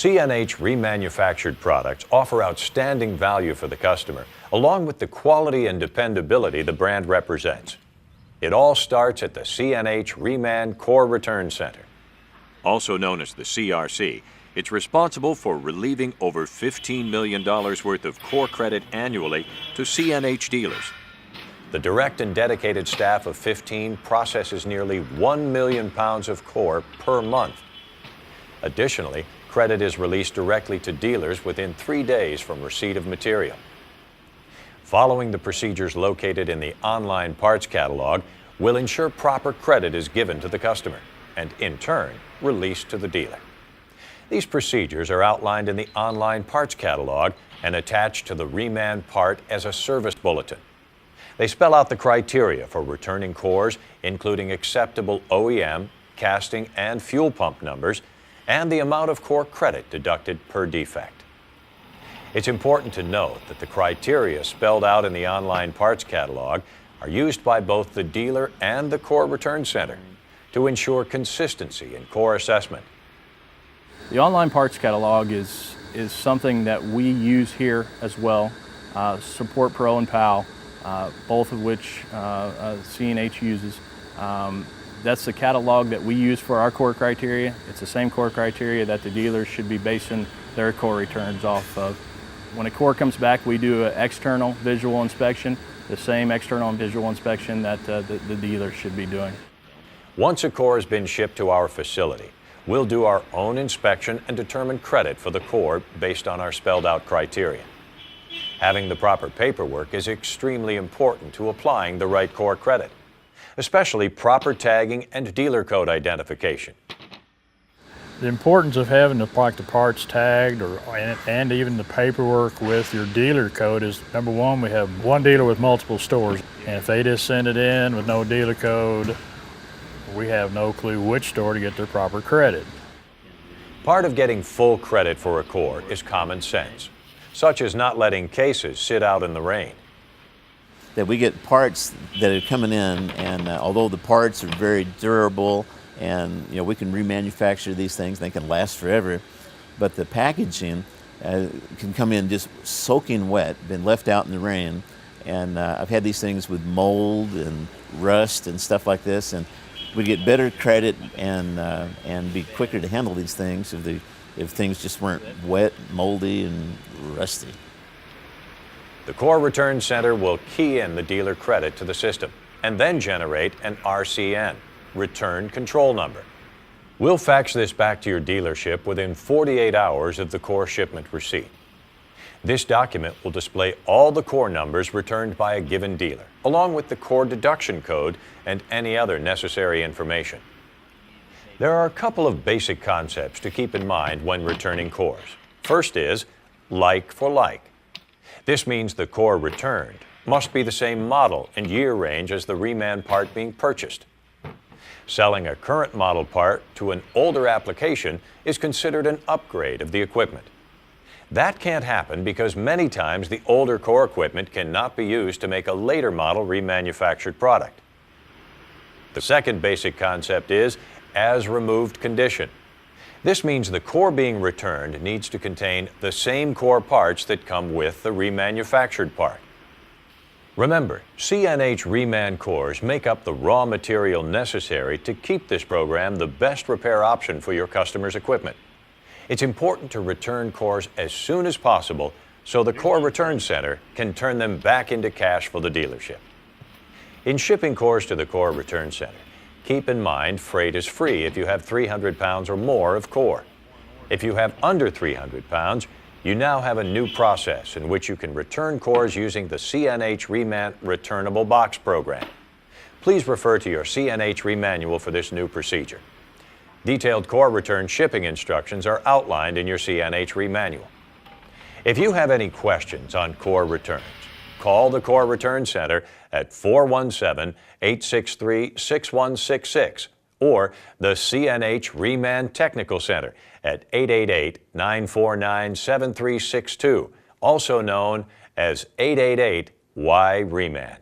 CNH remanufactured products offer outstanding value for the customer, along with the quality and dependability the brand represents. It all starts at the CNH Reman Core Return Center. Also known as the CRC, it's responsible for relieving over $15 million worth of core credit annually to CNH dealers. The direct and dedicated staff of 15 processes nearly 1 million pounds of core per month. Additionally, credit is released directly to dealers within 3 days from receipt of material. Following the procedures located in the online parts catalog will ensure proper credit is given to the customer and, in turn, released to the dealer. These procedures are outlined in the online parts catalog and attached to the Reman part as a service bulletin. They spell out the criteria for returning cores, including acceptable OEM, casting, and fuel pump numbers, and the amount of core credit deducted per defect. It's important to note that the criteria spelled out in the online parts catalog are used by both the dealer and the Core Return Center to ensure consistency in core assessment. The online parts catalog is something that we use here as well. Support Pro and PAL, both of which CNH uses. That's the catalog that we use for our core criteria. It's the same core criteria that the dealers should be basing their core returns off of. When a core comes back, we do an external visual inspection, the same external and visual inspection that the dealer should be doing. Once a core has been shipped to our facility, we'll do our own inspection and determine credit for the core based on our spelled out criteria. Having the proper paperwork is extremely important to applying the right core credit, especially proper tagging and dealer code identification. The importance of having the parts tagged and even the paperwork with your dealer code is, number one, we have one dealer with multiple stores, and if they just send it in with no dealer code, we have no clue which store to get their proper credit. Part of getting full credit for a core is common sense, such as not letting cases sit out in the rain. That we get parts that are coming in, and although the parts are very durable and we can remanufacture these things, they can last forever, but the packaging can come in just soaking wet, been left out in the rain, and I've had these things with mold and rust and stuff like this, and we get better credit and be quicker to handle these things if things just weren't wet, moldy, and rusty. The Core Return Center will key in the dealer credit to the system and then generate an RCN, Return Control Number. We'll fax this back to your dealership within 48 hours of the core shipment receipt. This document will display all the core numbers returned by a given dealer, along with the core deduction code and any other necessary information. There are a couple of basic concepts to keep in mind when returning cores. First is like for like. This means the core returned must be the same model and year range as the Reman part being purchased. Selling a current model part to an older application is considered an upgrade of the equipment. That can't happen because many times the older core equipment cannot be used to make a later model remanufactured product. The second basic concept is as removed condition. This means the core being returned needs to contain the same core parts that come with the remanufactured part. Remember, CNH Reman cores make up the raw material necessary to keep this program the best repair option for your customer's equipment. It's important to return cores as soon as possible so the Core Return Center can turn them back into cash for the dealership. In shipping cores to the Core Return Center, keep in mind freight is free if you have 300 pounds or more of core. If you have under 300 pounds, you now have a new process in which you can return cores using the CNH Reman Returnable Box program. Please refer to your CNH Remanual for this new procedure. Detailed core return shipping instructions are outlined in your CNH Remanual. If you have any questions on core returns, call the Core Return Center at 417-863-6166 or the CNH Reman Technical Center at 888-949-7362, also known as 888-Y-REMAN.